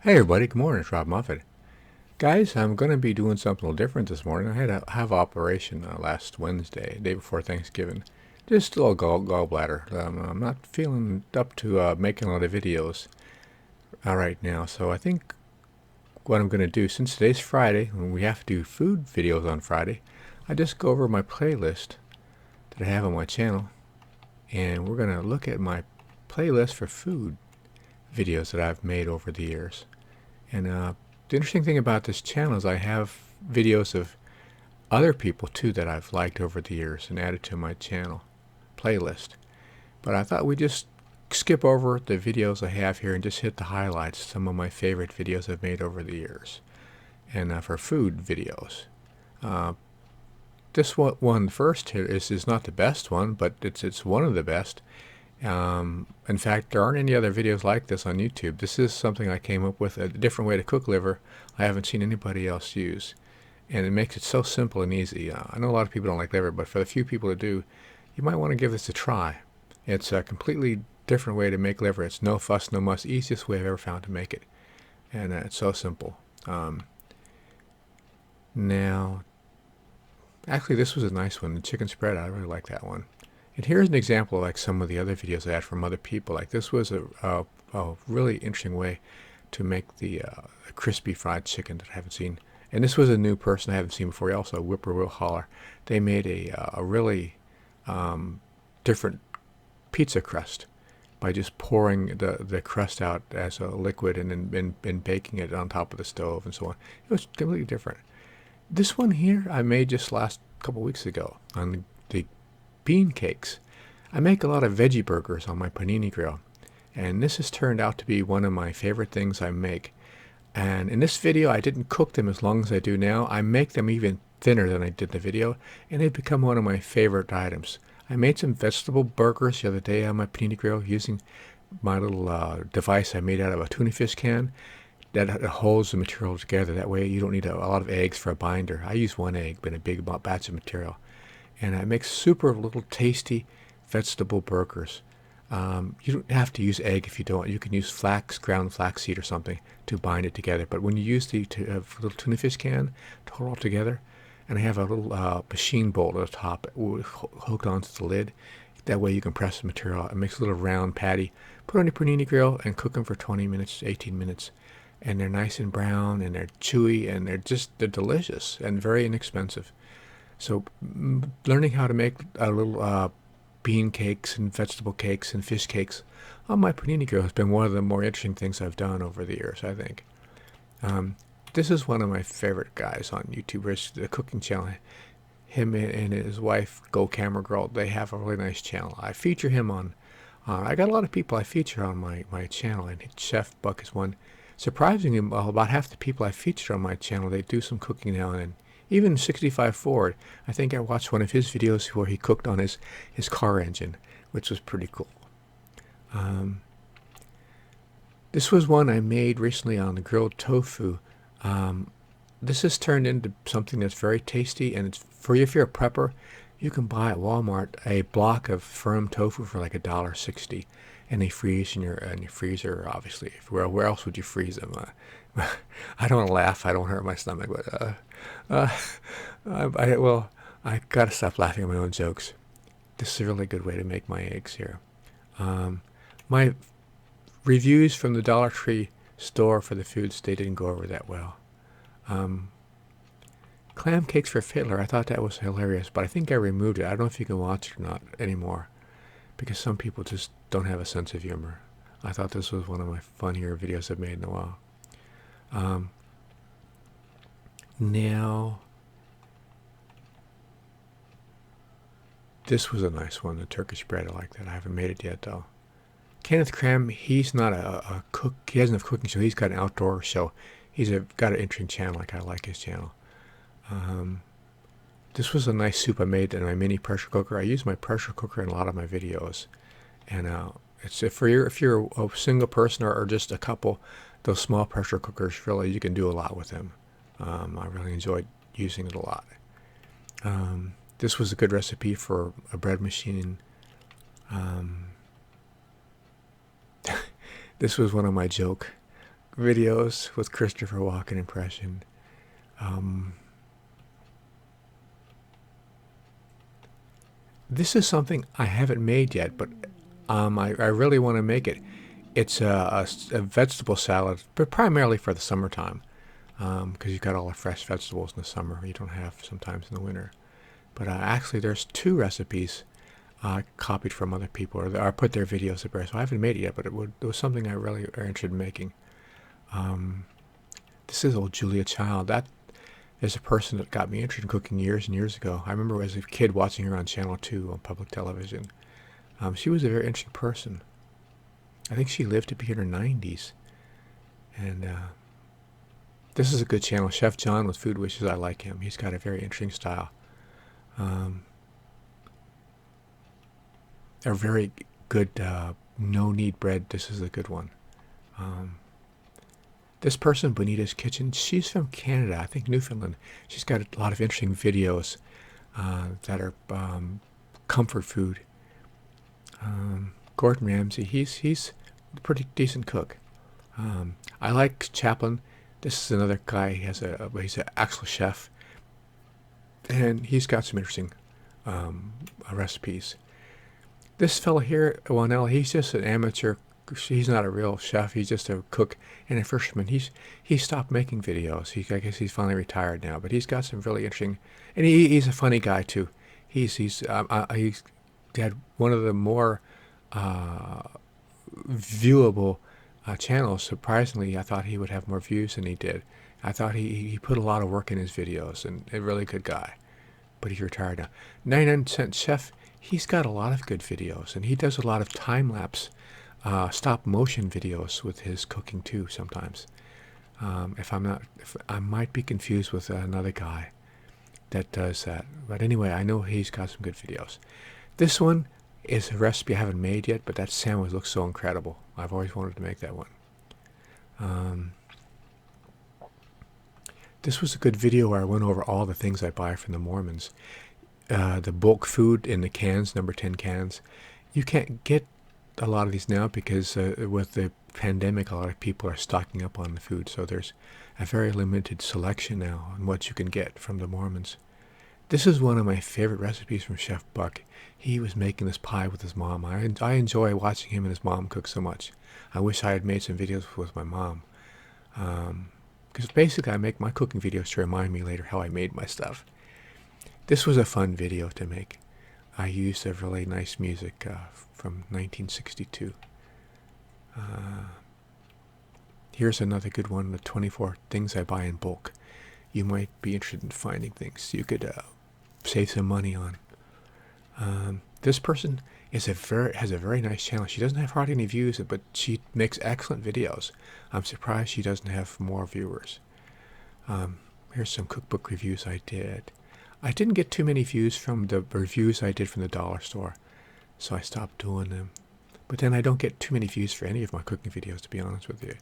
Hey everybody, good morning, it's Rob Muffet. Guys, I'm going to be doing something a little different this morning. I had a have operation last Wednesday, day before Thanksgiving. Just a little gallbladder. I'm not feeling up to making a lot of videos right now, so I think what I'm going to do, since today's Friday, and we have to do food videos on Friday, I just go over my playlist that I have on my channel, and we're going to look at my playlist for food videos that I've made over the years. And the interesting thing about this channel is I have videos of other people too that I've liked over the years and added to my channel playlist. But I thought we'd just skip over the videos I have here and just hit the highlights, some of my favorite videos I've made over the years. And for food videos. Uh, this one first here is not the best one, but it's one of the best. In fact, there aren't any other videos like this on YouTube. This is something I came up with, a different way to cook liver I haven't seen anybody else use. And it makes it so simple and easy. I know a lot of people don't like liver, but for the few people that do, you might want to give this a try. It's a completely different way to make liver. It's no fuss, no muss, easiest way I've ever found to make it. And it's so simple. Now, actually, this was a nice one. The chicken spread, I really like that one. And here's an example of like some of the other videos I had from other people. Like this was a really interesting way to make the crispy fried chicken that I haven't seen. And this was a new person I haven't seen before. Also, Whippoorwill Holler. They made a really different pizza crust by just pouring the crust out as a liquid and then baking it on top of the stove and so on. It was completely different. This one here I made just last couple weeks ago on the bean cakes. I make a lot of veggie burgers on my panini grill, and this has turned out to be one of my favorite things I make. And in this video I didn't cook them as long as I do now. I make them even thinner than I did in the video, and they've become one of my favorite items. I made some vegetable burgers the other day on my panini grill using my little device I made out of a tuna fish can that holds the material together. That way you don't need a lot of eggs for a binder. I use one egg but a big batch of material. And I make super little tasty vegetable burgers. You don't have to use egg if you don't. You can use ground flaxseed or something to bind it together. But when you use the little tuna fish can to hold it all together, and I have a little machine bolt at the top hooked onto the lid, that way you can press the material. It makes a little round patty. Put on your panini grill and cook them for 20 minutes, 18 minutes. And they're nice and brown, and they're chewy, and they're delicious and very inexpensive. So learning how to make a little bean cakes and vegetable cakes and fish cakes on my panini grill has been one of the more interesting things I've done over the years, I think. This is one of my favorite guys on YouTube, the cooking channel. Him and his wife, Go Camera Girl, they have a really nice channel. I feature him on, I got a lot of people I feature on my channel, and Chef Buck is one. Surprisingly, about half the people I feature on my channel, they do some cooking now and then. Even 65 Ford, I think I watched one of his videos where he cooked on his car engine, which was pretty cool. This was one I made recently on the grilled tofu. This has turned into something that's very tasty, and it's if you're a prepper, you can buy at Walmart a block of firm tofu for like $1.60, and they freeze in your freezer. Obviously, where else would you freeze them? I don't want to laugh. I don't hurt my stomach, but I gotta stop laughing at my own jokes. This is a really good way to make my eggs here. My reviews from the Dollar Tree store for the foods, they didn't go over that well. Clam cakes for Fiddler, I thought that was hilarious, but I think I removed it. I don't know if you can watch it or not anymore, because some people just don't have a sense of humor. I thought this was one of my funnier videos I've made in a while. Now, this was a nice one, the Turkish bread. I like that. I haven't made it yet, though. Kenneth Cram, he's not a cook. He doesn't have a cooking show. He's got an outdoor show. He's got an interesting channel. I kind of like his channel. This was a nice soup I made in my mini pressure cooker. I use my pressure cooker in a lot of my videos. And it's if you're a single person or just a couple, those small pressure cookers, really, you can do a lot with them. I really enjoyed using it a lot. This was a good recipe for a bread machine. This was one of my joke videos with Christopher Walken impression. This is something I haven't made yet, but I really want to make it. It's a vegetable salad, but primarily for the summertime, because you've got all the fresh vegetables in the summer you don't have sometimes in the winter. But actually, there's two recipes copied from other people, or put their videos up there. So I haven't made it yet, but it was something I really are interested in making. This is old Julia Child. That is a person that got me interested in cooking years and years ago. I remember as a kid watching her on Channel 2 on public television. She was a very interesting person. I think she lived to be in her 90s. And this is a good channel. Chef John with Food Wishes. I like him. He's got a very interesting style. A very good no-knead bread. This is a good one. This person, Bonita's Kitchen, she's from Canada, I think Newfoundland. She's got a lot of interesting videos that are comfort food. Gordon Ramsay, he's a pretty decent cook. I like Chaplin. This is another guy. He's an actual chef, and he's got some interesting recipes. This fellow here, Wanell, he's just an amateur. He's not a real chef. He's just a cook and a fisherman. He stopped making videos. I guess he's finally retired now. But he's got some really interesting, and he's a funny guy too. He's had one of the more viewable channels. Surprisingly, I thought he would have more views than he did. I thought he put a lot of work in his videos, and a really good guy. But he's retired now. 99 Cent Chef. He's got a lot of good videos, and he does a lot of time lapse. Stop motion videos with his cooking too sometimes. If I might be confused with another guy that does that. But anyway, I know he's got some good videos. This one is a recipe I haven't made yet, but that sandwich looks so incredible. I've always wanted to make that one. This was a good video where I went over all the things I buy from the Mormons. The bulk food in the cans, number 10 cans. You can't get a lot of these now because with the pandemic, a lot of people are stocking up on the food. So there's a very limited selection now on what you can get from the Mormons. This is one of my favorite recipes from Chef Buck. He was making this pie with his mom. I enjoy watching him and his mom cook so much. I wish I had made some videos with my mom. Because basically I make my cooking videos to remind me later how I made my stuff. This was a fun video to make. I used a really nice music from 1962. Here's another good one, the 24 things I buy in bulk. You might be interested in finding things you could save some money on. This person has a very nice channel. She doesn't have hardly any views, but she makes excellent videos. I'm surprised she doesn't have more viewers. Here's some cookbook reviews I did. I didn't get too many views from the reviews I did from the dollar store, so I stopped doing them. But then I don't get too many views for any of my cooking videos, to be honest with you.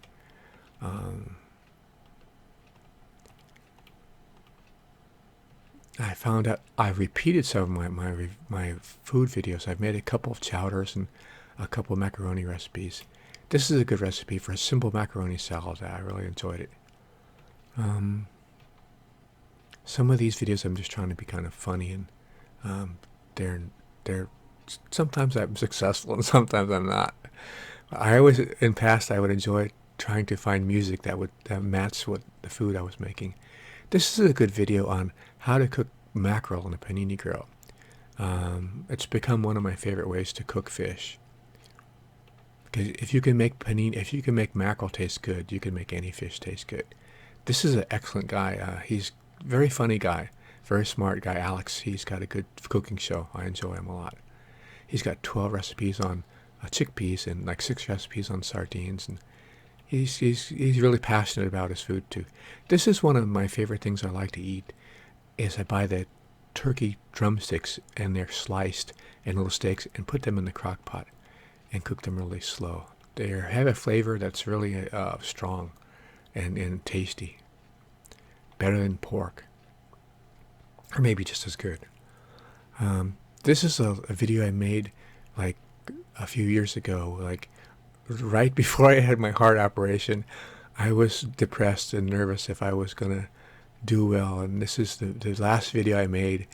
I found out I've repeated some of my food videos. I've made a couple of chowders and a couple of macaroni recipes. This is a good recipe for a simple macaroni salad. I really enjoyed it. Some of these videos I'm just trying to be kind of funny, and they're sometimes I'm successful and sometimes I'm not. I always, in past, I would enjoy trying to find music that would match what the food I was making. This is a good video on how to cook mackerel in a panini grill. It's become one of my favorite ways to cook fish. Because if you can make mackerel taste good, you can make any fish taste good. This is an excellent guy. He's a very funny guy, very smart guy. Alex, he's got a good cooking show. I enjoy him a lot. He's got 12 recipes on chickpeas and like 6 recipes on sardines, and he's really passionate about his food too. This is one of my favorite things I like to eat. Is I buy the turkey drumsticks and they're sliced in little steaks and put them in the crock pot and cook them really slow. They have a flavor that's really strong and tasty. Better than pork. Or maybe just as good. This is a video I made like a few years ago, like right before I had my heart operation. I was depressed and nervous if I was gonna do well, and this is the last video I made.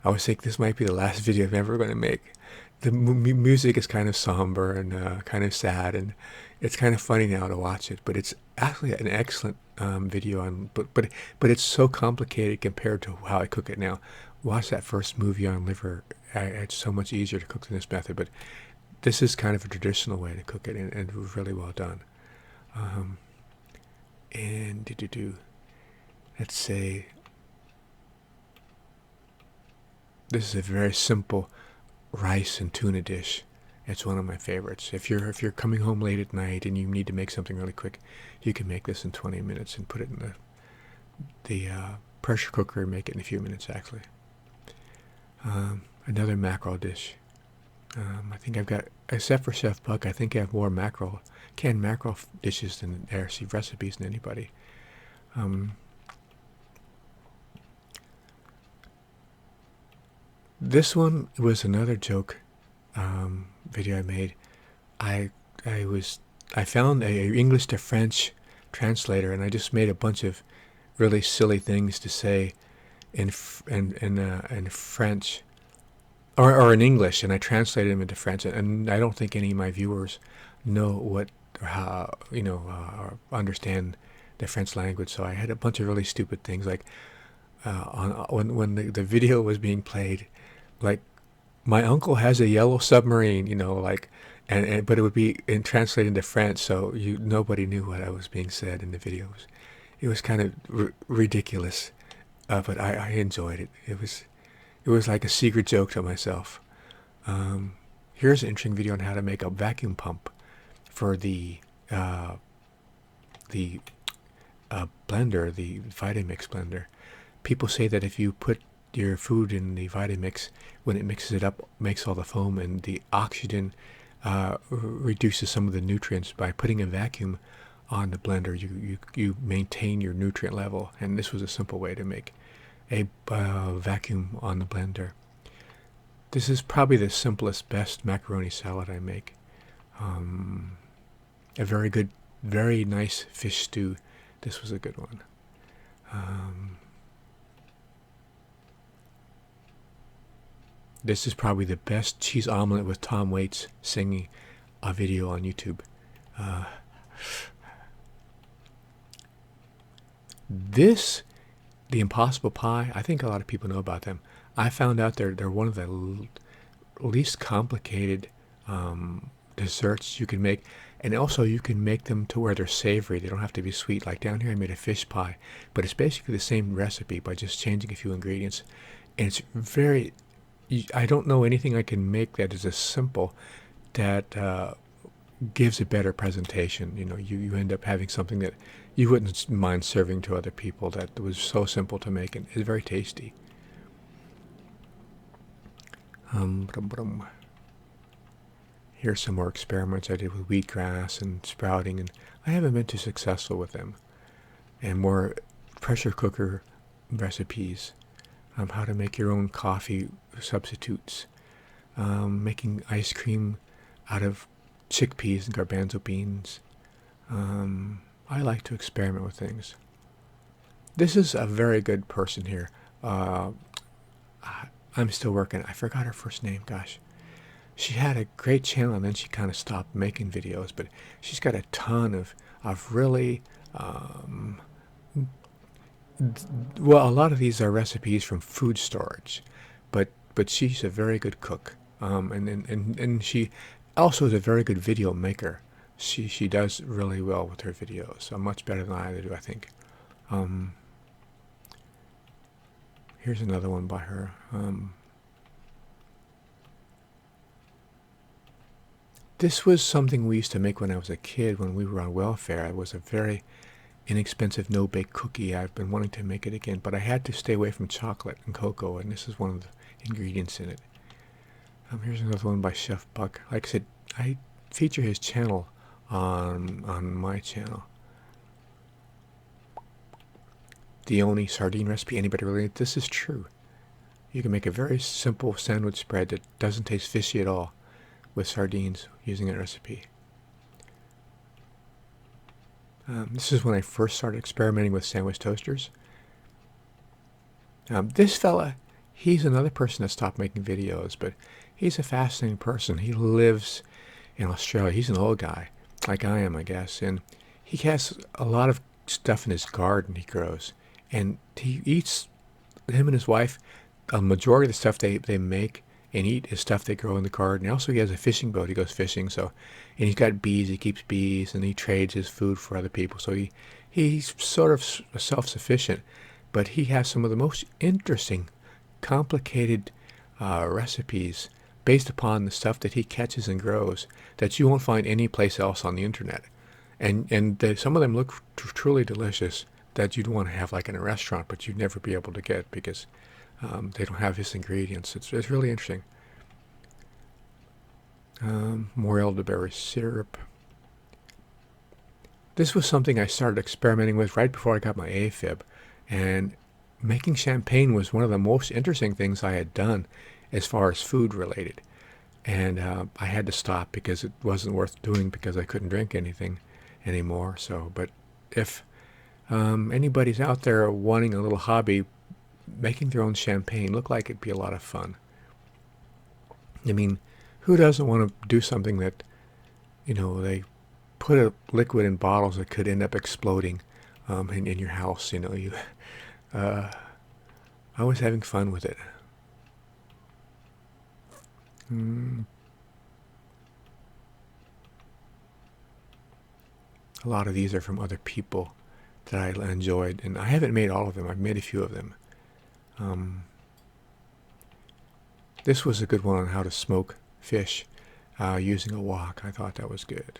I was thinking this might be the last video I'm ever going to make. The music is kind of somber and kind of sad, and it's kind of funny now to watch it. But it's actually an excellent video on. But it's so complicated compared to how I cook it now. Watch that first movie on liver. It's so much easier to cook than this method. But this is kind of a traditional way to cook it, and really well done. And let's say this is a very simple rice and tuna dish. It's one of my favorites. If you're coming home late at night and you need to make something really quick, you can make this in 20 minutes and put it in the pressure cooker and make it in a few minutes actually. Another mackerel dish. I think I've got, except for Chef Buck, I think I have more canned mackerel dishes than recipes than anybody. This one was another joke video I made. I found a English to French translator, and I just made a bunch of really silly things to say in French or in English, and I translated them into French. And I don't think any of my viewers know what or how or understand the French language. So I had a bunch of really stupid things like when the video was being played, like, my uncle has a yellow submarine, but it would be translated into French, so nobody knew what I was being said in the videos. It was kind of ridiculous, but I enjoyed it. It was like a secret joke to myself. Here's an interesting video on how to make a vacuum pump for the blender, the Vitamix blender. People say that if you put your food in the Vitamix, when it mixes it up, makes all the foam, and the oxygen reduces some of the nutrients. By putting a vacuum on the blender, you maintain your nutrient level. And this was a simple way to make a vacuum on the blender. This is probably the simplest, best macaroni salad I make. A very good, very nice fish stew. This was a good one. This is probably the best cheese omelet with Tom Waits singing a video on YouTube. The Impossible Pie, I think a lot of people know about them. I found out they're one of the least complicated desserts you can make. And also you can make them to where they're savory. They don't have to be sweet. Like down here I made a fish pie. But it's basically the same recipe by just changing a few ingredients. And it's very... I don't know anything I can make that is as simple that gives a better presentation. You end up having something that you wouldn't mind serving to other people that was so simple to make and is very tasty. Here's some more experiments I did with wheatgrass and sprouting, and I haven't been too successful with them. And more pressure cooker recipes. How to make your own coffee substitutes, making ice cream out of chickpeas and garbanzo beans. I like to experiment with things. This is a very good person here. I'm still working. I forgot her first name, gosh. She had a great channel and then she kind of stopped making videos, but she's got a ton of really... well, a lot of these are recipes from food storage, but she's a very good cook, and she also is a very good video maker. She does really well with her videos, so much better than I do, I think. Here's another one by her. This was something we used to make when I was a kid, when we were on welfare. It was a very inexpensive no-bake cookie. I've been wanting to make it again, but I had to stay away from chocolate and cocoa, and this is one of the ingredients in it. Here's another one by Chef Buck. Like I said, I feature his channel on my channel. The only sardine recipe anybody really... This is true. You can make a very simple sandwich spread that doesn't taste fishy at all with sardines using that recipe. This is when I first started experimenting with sandwich toasters. This fella, he's another person that stopped making videos, but he's a fascinating person. He lives in Australia. He's an old guy, like I am, I guess, and he has a lot of stuff in his garden he grows, and he eats, him and his wife, a majority of the stuff they make and eat is stuff they grow in the garden. Also, he has a fishing boat. He goes fishing, so, and he's got bees. He keeps bees, and he trades his food for other people. So he's sort of self-sufficient, but he has some of the most interesting, complicated recipes based upon the stuff that he catches and grows that you won't find any place else on the internet. And some of them look truly delicious that you'd want to have like in a restaurant, but you'd never be able to get because they don't have his ingredients. It's really interesting. More elderberry syrup. This was something I started experimenting with right before I got my AFib, and making champagne was one of the most interesting things I had done as far as food related. And I had to stop because it wasn't worth doing because I couldn't drink anything anymore. So, but if anybody's out there wanting a little hobby, making their own champagne looked like it'd be a lot of fun. I mean, who doesn't want to do something that, they put a liquid in bottles that could end up exploding in your house? I was having fun with it. A lot of these are from other people that I enjoyed, and I haven't made all of them. I've made a few of them. This was a good one on how to smoke fish using a wok. I thought that was good.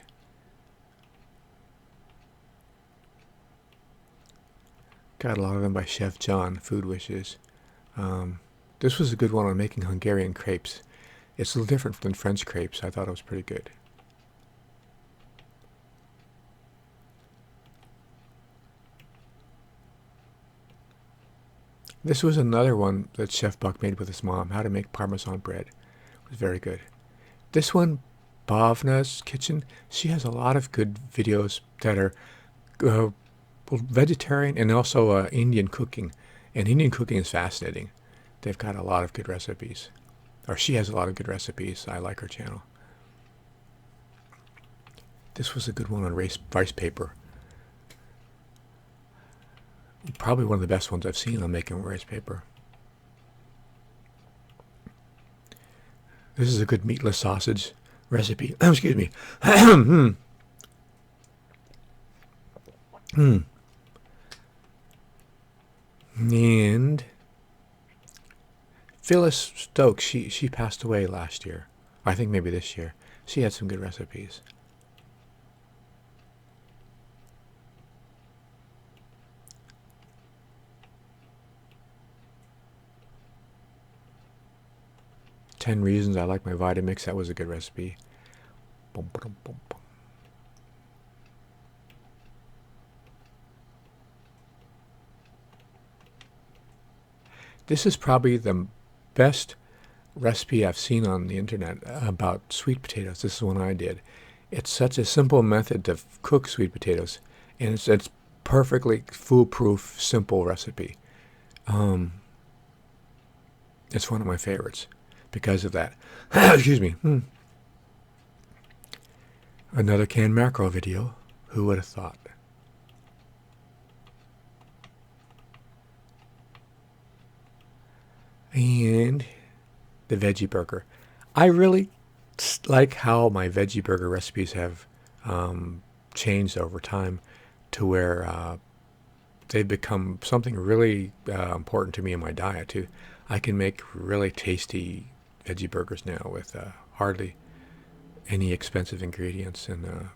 Got a lot of them by Chef John, Food Wishes. This was a good one on making Hungarian crepes. It's a little different than French crepes. I thought it was pretty good. This was another one that Chef Buck made with his mom, how to make Parmesan bread. It was very good. This one, Bhavna's Kitchen, she has a lot of good videos that are vegetarian and also Indian cooking. And Indian cooking is fascinating. They've got a lot of good recipes. Or she has a lot of good recipes. I like her channel. This was a good one on rice paper. Probably one of the best ones I've seen on making rice paper. This is a good meatless sausage recipe. Excuse me. And Phyllis Stokes, she passed away last year. I think maybe this year. She had some good recipes. "10 Reasons I Like My Vitamix," that was a good recipe. Boom, boom, boom, boom. This is probably the best recipe I've seen on the internet about sweet potatoes. This is one I did. It's such a simple method to cook sweet potatoes, and it's perfectly foolproof, simple recipe. It's one of my favorites because of that. Excuse me. Another canned mackerel video. Who would have thought? And the Veggie Burger. I really like how my Veggie Burger recipes have changed over time to where they've become something really important to me in my diet too. I can make really tasty Veggie Burgers now with hardly any expensive ingredients, and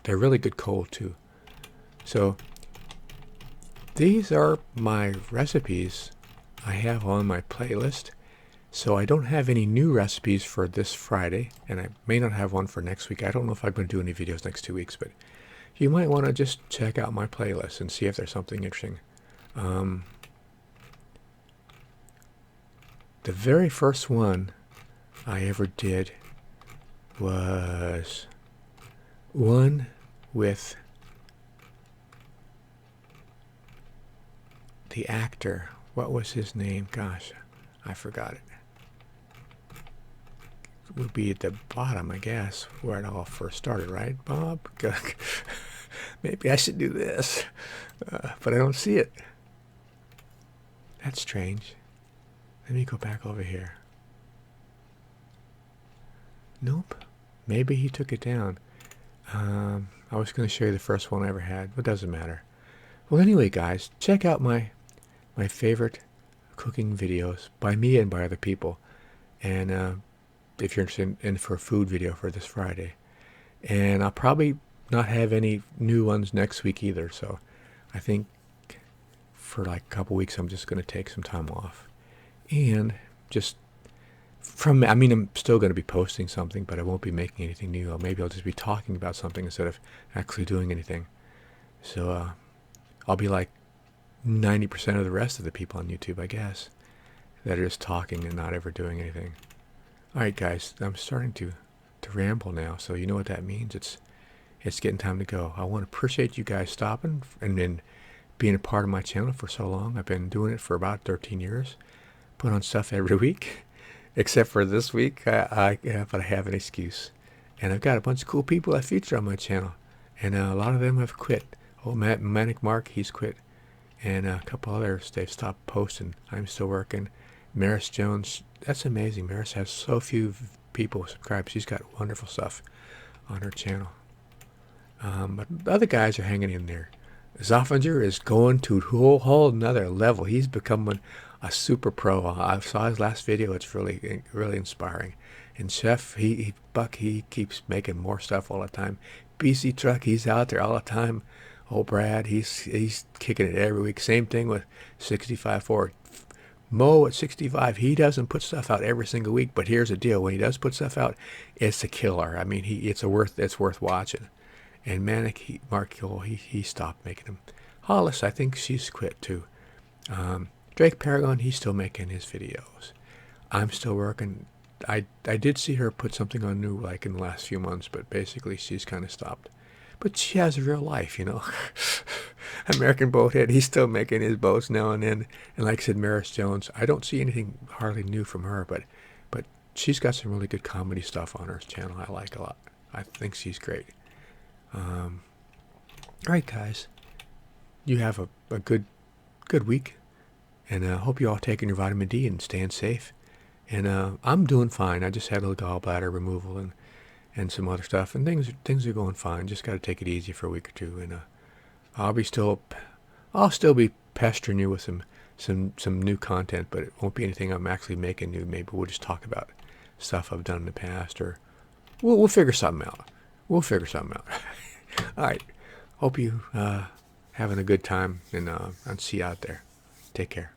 they're really good cold too. So these are my recipes I have on my playlist. So I don't have any new recipes for this Friday, and I may not have one for next week. I don't know if I'm going to do any videos next 2 weeks, but you might want to just check out my playlist and see if there's something interesting. The very first one I ever did was one with the actor. What was his name? Gosh, I forgot it. It would be at the bottom, I guess, where it all first started, right, Bob? Maybe I should do this, but I don't see it. That's strange. Let me go back over here. Nope. Maybe he took it down. I was going to show you the first one I ever had, but it doesn't matter. Well, anyway, guys, check out my favorite cooking videos by me and by other people. And if you're interested in for a food video for this Friday. And I'll probably not have any new ones next week either. So I think for like a couple weeks, I'm just going to take some time off. And just I mean, I'm still going to be posting something, but I won't be making anything new. Or maybe I'll just be talking about something instead of actually doing anything. So I'll be like 90% of the rest of the people on YouTube, I guess, that are just talking and not ever doing anything. All right, guys, I'm starting to ramble now, so you know what that means. It's getting time to go. I want to appreciate you guys stopping and then being a part of my channel for so long. I've been doing it for about 13 years. Put on stuff every week, except for this week, but I have an excuse. And I've got a bunch of cool people I feature on my channel, and a lot of them have quit. Oh, Manic Mark, he's quit. And a couple others, they've stopped posting. I'm still working. Maris Jones, that's amazing. Maris has so few people subscribed. She's got wonderful stuff on her channel. But the other guys are hanging in there. Zoffinger is going to a whole another level. He's becoming a super pro. I saw his last video. It's really inspiring. And Chef, Buck, he keeps making more stuff all the time. BC Truck, he's out there all the time. Old Brad, he's kicking it every week. Same thing with 65 Ford. Mo at 65, he doesn't put stuff out every single week, but here's the deal: when he does put stuff out, it's a killer. I mean, it's worth watching. And Manic Mark, he stopped making them. Hollis, I think she's quit too. Drake Paragon, he's still making his videos. I'm still working. I did see her put something on new like in the last few months, but basically she's kind of stopped. But she has a real life, you know. American Boathead, he's still making his boats now and then. And like I said, Maris Jones, I don't see anything hardly new from her, but she's got some really good comedy stuff on her channel I like a lot. I think she's great. All right, guys. You have a good week. And I hope you all taking your vitamin D and staying safe. And I'm doing fine. I just had a little gallbladder removal and some other stuff, and things are going fine. Just got to take it easy for a week or two, and I'll still be pestering you with some new content, but it won't be anything I'm actually making new. Maybe we'll just talk about stuff I've done in the past, or we'll figure something out. All right. Hope you having a good time, and see you out there. Take care.